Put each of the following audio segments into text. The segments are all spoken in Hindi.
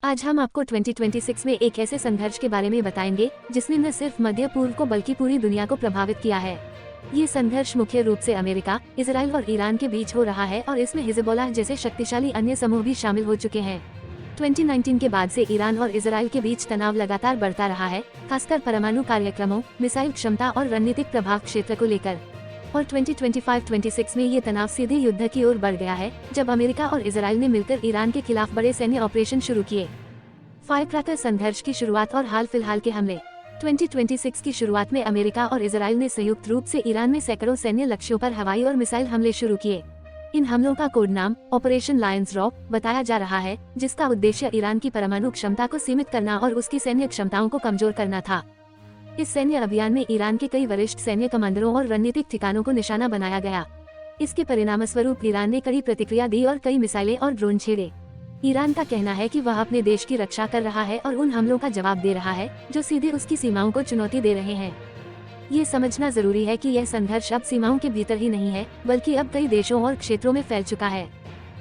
आज हम आपको 2026 में एक ऐसे संघर्ष के बारे में बताएंगे जिसने न सिर्फ मध्य पूर्व को बल्कि पूरी दुनिया को प्रभावित किया है। ये संघर्ष मुख्य रूप से अमेरिका, इजराइल और ईरान के बीच हो रहा है और इसमें हिजबुल्लाह जैसे शक्तिशाली अन्य समूह भी शामिल हो चुके हैं। 2019 के बाद से ईरान और इजराइल के बीच तनाव लगातार बढ़ता रहा है, खासकर परमाणु कार्यक्रमों, मिसाइल क्षमता और रणनीतिक प्रभाव क्षेत्र को लेकर। और 2025-26 में ये तनाव सीधे युद्ध की ओर बढ़ गया है, जब अमेरिका और इजराइल ने मिलकर ईरान के खिलाफ बड़े सैन्य ऑपरेशन शुरू किए। फायरक्रैकर संघर्ष की शुरुआत और हाल फिलहाल के हमले। 2026 की शुरुआत में अमेरिका और इजराइल ने संयुक्त रूप से ईरान में सैकड़ों सैन्य लक्ष्यों पर हवाई और मिसाइल हमले शुरू किए। इन हमलों का कोड नाम ऑपरेशन लायंस रॉक बताया जा रहा है, जिसका उद्देश्य ईरान की परमाणु क्षमता को सीमित करना और उसकी सैन्य क्षमताओं को कमजोर करना था। इस सैन्य अभियान में ईरान के कई वरिष्ठ सैन्य कमांडरों और रणनीतिक ठिकानों को निशाना बनाया गया। इसके परिणामस्वरूप ईरान ने कड़ी प्रतिक्रिया दी और कई मिसाइलें और ड्रोन छेड़े। ईरान का कहना है कि वह अपने देश की रक्षा कर रहा है और उन हमलों का जवाब दे रहा है जो सीधे उसकी सीमाओं को चुनौती दे रहे हैं। ये समझना जरूरी है कि यह संघर्ष अब सीमाओं के भीतर ही नहीं है, बल्कि अब कई देशों और क्षेत्रों में फैल चुका है।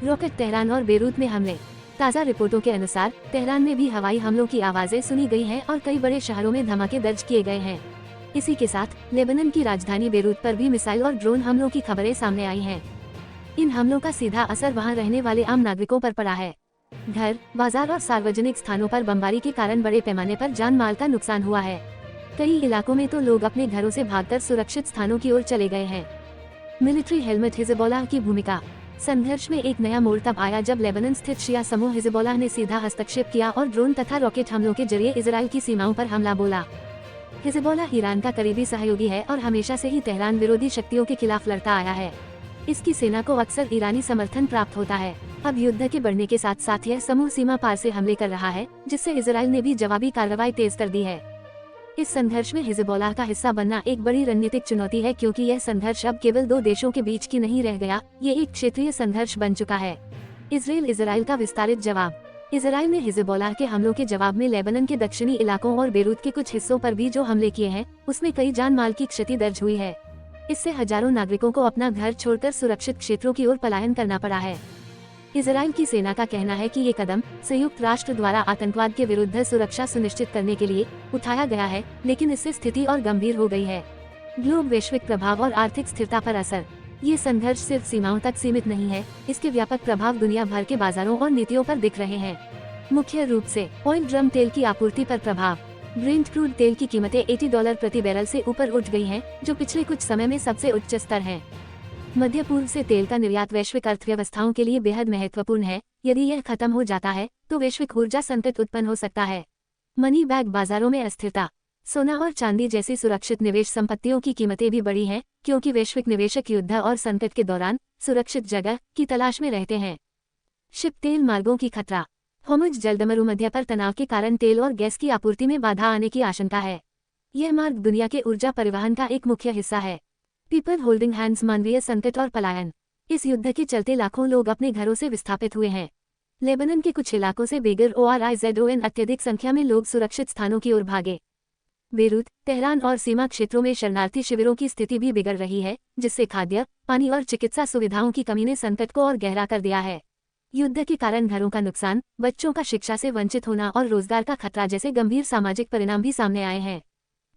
रॉकेट तेहरान और बेरूत में हमले। ताज़ा रिपोर्टों के अनुसार तेहरान में भी हवाई हमलों की आवाजें सुनी गई हैं और कई बड़े शहरों में धमाके दर्ज किए गए हैं। इसी के साथ लेबनान की राजधानी बेरूत पर भी मिसाइल और ड्रोन हमलों की खबरें सामने आई हैं। इन हमलों का सीधा असर वहां रहने वाले आम नागरिकों पर पड़ा है। घर, बाजार और सार्वजनिक स्थानों पर बमबारी के कारण बड़े पैमाने पर जान माल का नुकसान हुआ है। कई इलाकों में तो लोग अपने घरों से भागकर सुरक्षित स्थानों की ओर चले गए हैं। मिलिट्री हेलमेट हिजबुल्लाह की भूमिका। संघर्ष में एक नया मोड़ तब आया जब लेबनान स्थित शिया समूह हिजबुल्लाह ने सीधा हस्तक्षेप किया और ड्रोन तथा रॉकेट हमलों के जरिए इजराइल की सीमाओं पर हमला बोला। हिजबुल्लाह ईरान का करीबी सहयोगी है और हमेशा से ही तेहरान विरोधी शक्तियों के खिलाफ लड़ता आया है। इसकी सेना को अक्सर ईरानी समर्थन प्राप्त होता है। अब युद्ध के बढ़ने के साथ साथ यह समूह सीमा पार से हमले कर रहा है, जिससे इजराइल ने भी जवाबी कार्रवाई तेज कर दी है। इस संघर्ष में हिजबुल्लाह का हिस्सा बनना एक बड़ी रणनीतिक चुनौती है, क्योंकि यह संघर्ष अब केवल दो देशों के बीच की नहीं रह गया, ये एक क्षेत्रीय संघर्ष बन चुका है। इजराइल का विस्तारित जवाब। इजराइल ने हिजबुल्लाह के हमलों के जवाब में लेबनान के दक्षिणी इलाकों और बेरूत के कुछ हिस्सों पर भी जो हमले किए हैं, उसमें कई जान माल की क्षति दर्ज हुई है। इससे हजारों नागरिकों को अपना घर छोड़कर सुरक्षित क्षेत्रों की ओर पलायन करना पड़ा है। इजराइल की सेना का कहना है कि ये कदम संयुक्त राष्ट्र द्वारा आतंकवाद के विरुद्ध सुरक्षा सुनिश्चित करने के लिए उठाया गया है, लेकिन इससे स्थिति और गंभीर हो गई है। ग्लोब वैश्विक प्रभाव और आर्थिक स्थिरता पर असर। ये संघर्ष सिर्फ सीमाओं तक सीमित नहीं है, इसके व्यापक प्रभाव दुनिया भर के बाजारों और नीतियों पर दिख रहे हैं। मुख्य रूप से ऑयल ड्रम तेल की आपूर्ति पर प्रभाव। ब्रेंट क्रूड तेल की कीमतें $80 प्रति बैरल से ऊपर उठ गई हैं, जो पिछले कुछ समय में सबसे उच्च स्तर है। मध्य पूर्व से तेल का निर्यात वैश्विक अर्थव्यवस्थाओं के लिए बेहद महत्वपूर्ण है। यदि यह खत्म हो जाता है तो वैश्विक ऊर्जा संकट उत्पन्न हो सकता है। मनी बैग बाजारों में अस्थिरता। सोना और चांदी जैसी सुरक्षित निवेश संपत्तियों की कीमतें भी बढ़ी हैं, क्योंकि वैश्विक निवेशक युद्ध और संकट के दौरान सुरक्षित जगह की तलाश में रहते हैं। शिप तेल मार्गों की खतरा। होर्मुज़ जलदमरुमध्य पर तनाव के कारण तेल और गैस की आपूर्ति में बाधा आने की आशंका है। यह मार्ग दुनिया के ऊर्जा परिवहन का एक मुख्य हिस्सा है। पीपल होल्डिंग हैंड्स मानवीय संकट और पलायन। इस युद्ध के चलते लाखों लोग अपने घरों से विस्थापित हुए हैं। लेबनान के कुछ इलाकों से बेगर ORIZON अत्यधिक संख्या में लोग सुरक्षित स्थानों की ओर भागे। बेरूत, तेहरान और सीमा क्षेत्रों में शरणार्थी शिविरों की स्थिति भी बिगड़ रही है, जिससे खाद्य, पानी और चिकित्सा सुविधाओं की कमी ने संकट को और गहरा कर दिया है। युद्ध के कारण घरों का नुकसान, बच्चों का शिक्षा से वंचित होना और रोजगार का खतरा जैसे गंभीर सामाजिक परिणाम भी सामने आए हैं।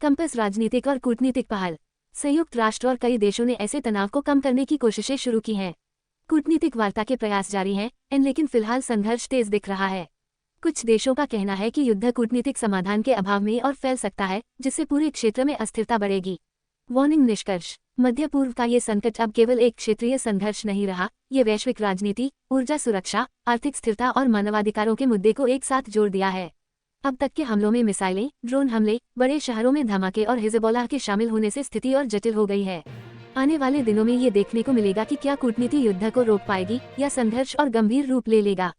कंपस राजनीतिक और कूटनीतिक पहल। संयुक्त राष्ट्र और कई देशों ने ऐसे तनाव को कम करने की कोशिशें शुरू की हैं। कूटनीतिक वार्ता के प्रयास जारी हैं, लेकिन फिलहाल संघर्ष तेज दिख रहा है। कुछ देशों का कहना है कि युद्ध कूटनीतिक समाधान के अभाव में और फैल सकता है, जिससे पूरे क्षेत्र में अस्थिरता बढ़ेगी। वार्निंग निष्कर्ष। मध्य पूर्व का ये संकट अब केवल एक क्षेत्रीय संघर्ष नहीं रहा, ये वैश्विक राजनीति, ऊर्जा सुरक्षा, आर्थिक स्थिरता और मानवाधिकारों के मुद्दे को एक साथ जोड़ दिया है। अब तक के हमलों में मिसाइलें, ड्रोन हमले, बड़े शहरों में धमाके और हिजबुल्लाह के शामिल होने से स्थिति और जटिल हो गई है। आने वाले दिनों में ये देखने को मिलेगा कि क्या कूटनीति युद्ध को रोक पाएगी या संघर्ष और गंभीर रूप ले लेगा।